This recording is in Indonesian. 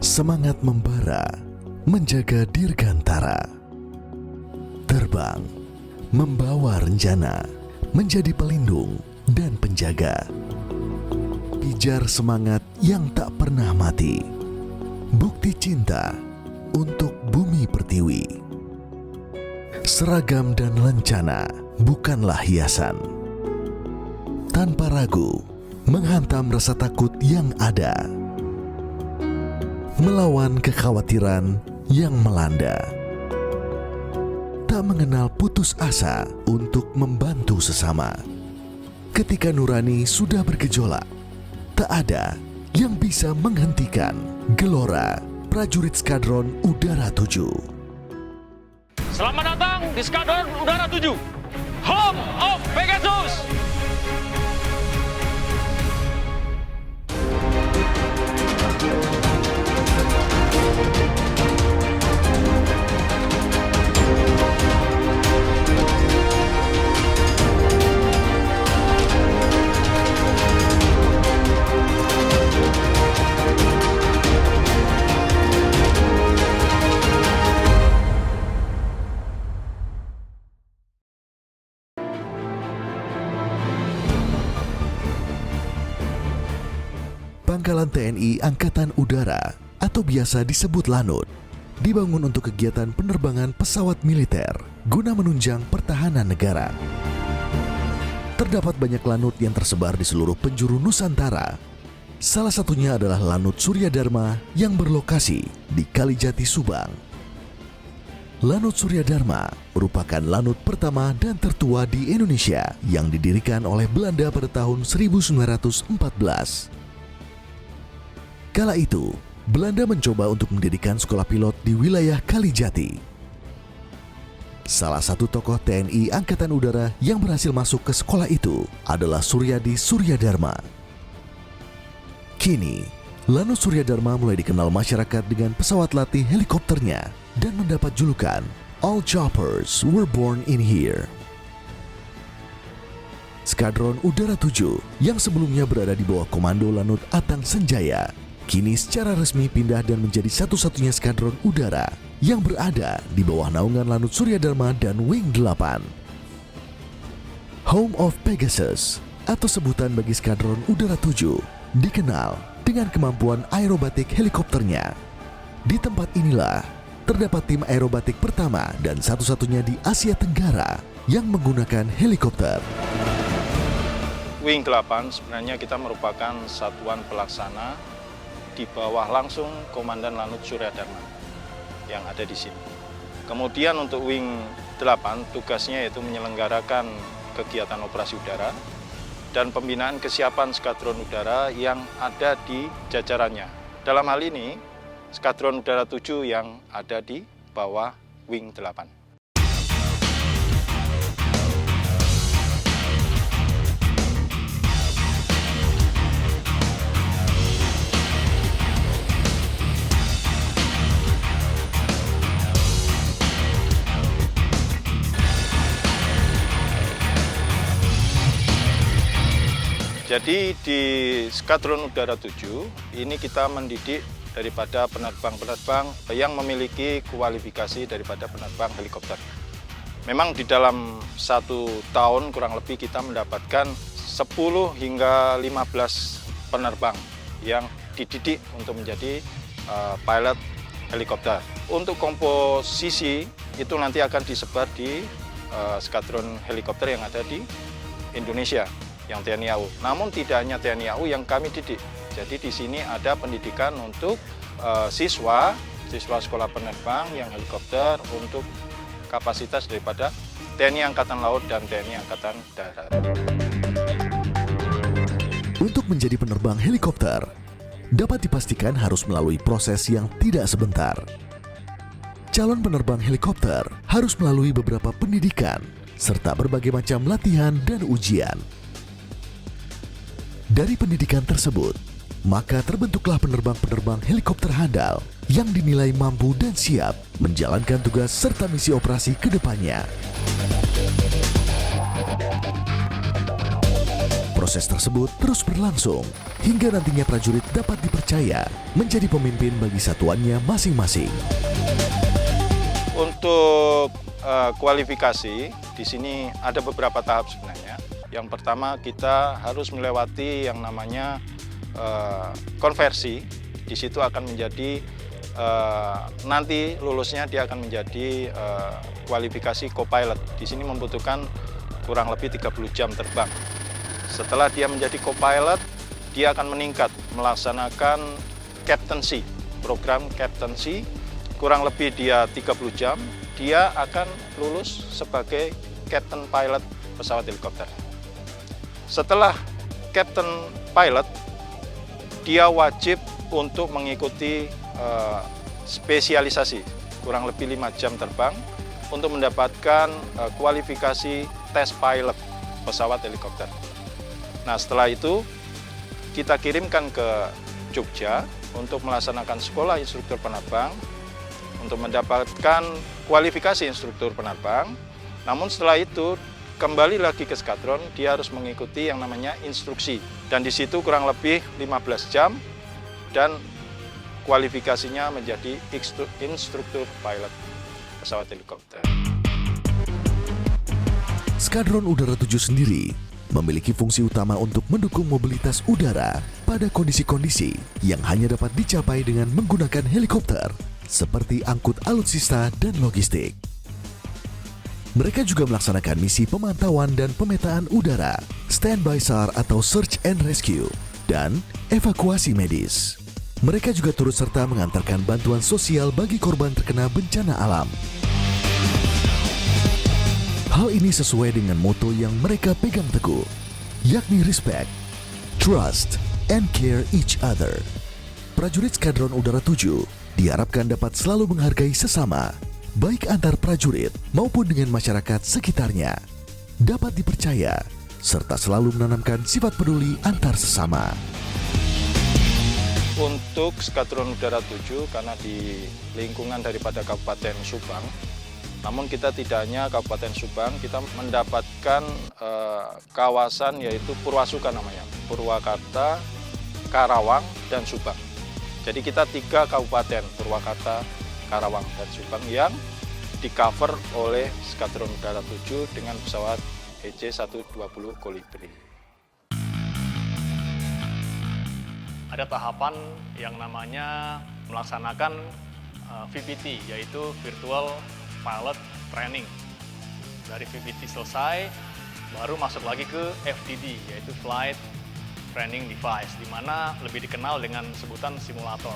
Semangat membara, menjaga dirgantara. Terbang, membawa rencana, menjadi pelindung dan penjaga. Pijar semangat yang tak pernah mati. Bukti cinta untuk bumi pertiwi. Seragam dan lencana bukanlah hiasan. Tanpa ragu, menghantam rasa takut yang ada. Melawan kekhawatiran yang melanda. Tak mengenal putus asa untuk membantu sesama. Ketika nurani sudah bergejolak, tak ada yang bisa menghentikan gelora prajurit Skadron Udara 7. Selamat datang di Skadron Udara 7, Home of Pegasus. Pangkalan TNI Angkatan Udara atau biasa disebut Lanut dibangun untuk kegiatan penerbangan pesawat militer guna menunjang pertahanan negara. Terdapat banyak lanut yang tersebar di seluruh penjuru Nusantara. Salah satunya adalah Lanut Surya Dharma yang berlokasi di Kalijati, Subang. Lanut Surya Dharma merupakan lanut pertama dan tertua di Indonesia yang didirikan oleh Belanda pada tahun 1914. Kala itu, Belanda mencoba untuk mendirikan sekolah pilot di wilayah Kalijati. Salah satu tokoh TNI Angkatan Udara yang berhasil masuk ke sekolah itu adalah Suryadi Suryadharma. Kini, Lanut Suryadharma mulai dikenal masyarakat dengan pesawat latih helikopternya dan mendapat julukan All Choppers Were Born in Here. Skadron Udara 7 yang sebelumnya berada di bawah komando Lanut Atang Senjaya kini secara resmi pindah dan menjadi satu-satunya skadron udara yang berada di bawah naungan Lanut Suryadharma dan Wing 8. Home of Pegasus atau sebutan bagi Skadron Udara 7 dikenal dengan kemampuan aerobatik helikopternya. Di tempat inilah terdapat tim aerobatik pertama dan satu-satunya di Asia Tenggara yang menggunakan helikopter. Wing 8 sebenarnya kita merupakan satuan pelaksana di bawah langsung Komandan Lanut Suryadharma yang ada di sini. Kemudian untuk Wing 8 tugasnya yaitu menyelenggarakan kegiatan operasi udara dan pembinaan kesiapan skadron udara yang ada di jajarannya. Dalam hal ini, Skadron Udara 7 yang ada di bawah Wing 8. Jadi di Skadron Udara 7 ini kita mendidik daripada penerbang-penerbang yang memiliki kualifikasi daripada penerbang helikopter. Memang di dalam 1 tahun kurang lebih kita mendapatkan 10 hingga 15 penerbang yang dididik untuk menjadi pilot helikopter. Untuk komposisi itu nanti akan disebar di skadron helikopter yang ada di Indonesia, yang TNI AU. Namun tidak hanya TNI AU yang kami didik. Jadi di sini ada pendidikan untuk siswa sekolah penerbang yang helikopter untuk kapasitas daripada TNI Angkatan Laut dan TNI Angkatan Darat. Untuk menjadi penerbang helikopter, dapat dipastikan harus melalui proses yang tidak sebentar. Calon penerbang helikopter harus melalui beberapa pendidikan serta berbagai macam latihan dan ujian. Dari pendidikan tersebut, maka terbentuklah penerbang-penerbang helikopter handal yang dinilai mampu dan siap menjalankan tugas serta misi operasi ke depannya. Proses tersebut terus berlangsung hingga nantinya prajurit dapat dipercaya menjadi pemimpin bagi satuannya masing-masing. Untuk kualifikasi di sini ada beberapa tahap sebenarnya. Yang pertama kita harus melewati yang namanya konversi. Di situ akan menjadi nanti lulusnya dia akan menjadi kualifikasi co-pilot. Di sini membutuhkan kurang lebih 30 jam terbang. Setelah dia menjadi co-pilot, dia akan meningkat melaksanakan captaincy, program captaincy. Kurang lebih dia 30 jam, dia akan lulus sebagai captain pilot pesawat helikopter. Setelah captain pilot, dia wajib untuk mengikuti spesialisasi kurang lebih 5 jam terbang untuk mendapatkan kualifikasi tes pilot pesawat helikopter. Nah, setelah itu kita kirimkan ke Jogja untuk melaksanakan sekolah instruktur penerbang untuk mendapatkan kualifikasi instruktur penerbang. Namun setelah itu kembali lagi ke skadron, dia harus mengikuti yang namanya instruksi. Dan di situ kurang lebih 15 jam dan kualifikasinya menjadi instruktur pilot pesawat helikopter. Skadron Udara 7 sendiri memiliki fungsi utama untuk mendukung mobilitas udara pada kondisi-kondisi yang hanya dapat dicapai dengan menggunakan helikopter, seperti angkut alutsista dan logistik. Mereka juga melaksanakan misi pemantauan dan pemetaan udara, standby SAR atau search and rescue, dan evakuasi medis. Mereka juga turut serta mengantarkan bantuan sosial bagi korban terkena bencana alam. Hal ini sesuai dengan moto yang mereka pegang teguh, yakni respect, trust, and care each other. Prajurit Skadron Udara 7 diharapkan dapat selalu menghargai sesama, baik antar prajurit maupun dengan masyarakat sekitarnya, dapat dipercaya, serta selalu menanamkan sifat peduli antar sesama. Untuk Skadron Udara 7, karena di lingkungan daripada Kabupaten Subang, namun kita tidak hanya Kabupaten Subang, kita mendapatkan kawasan yaitu Purwasukan namanya, Purwakarta, Karawang, dan Subang. Jadi kita 3 kabupaten, Purwakarta, Karawang, dan Subang yang di-cover oleh Skadron Udara 7 dengan pesawat EC-120 Kolibri. Ada tahapan yang namanya melaksanakan VPT, yaitu Virtual Pilot Training. Dari VPT selesai, baru masuk lagi ke FTD, yaitu Flight Training Device, di mana lebih dikenal dengan sebutan simulator.